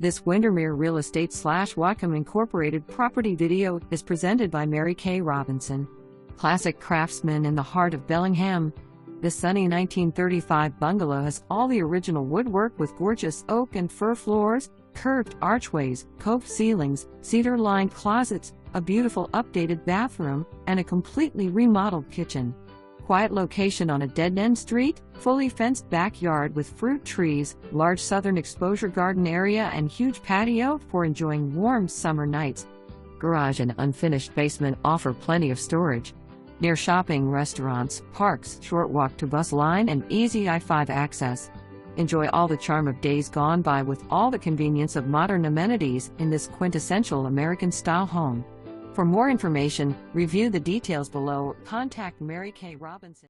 This Windermere Real Estate / Whatcom Incorporated property video is presented by Mary Kay Robinson. Classic Craftsman in the heart of Bellingham. This sunny 1935 bungalow has all the original woodwork with gorgeous oak and fir floors, curved archways, coved ceilings, cedar-lined closets, a beautiful updated bathroom, and a completely remodeled kitchen. Quiet location on a dead-end street, fully fenced backyard with fruit trees, large southern exposure garden area and huge patio for enjoying warm summer nights. Garage and unfinished basement offer plenty of storage. Near shopping, restaurants, parks, short walk to bus line and easy I-5 access. Enjoy all the charm of days gone by with all the convenience of modern amenities in this quintessential American-style home. For more information, review the details below. Contact Mary Kay Robinson.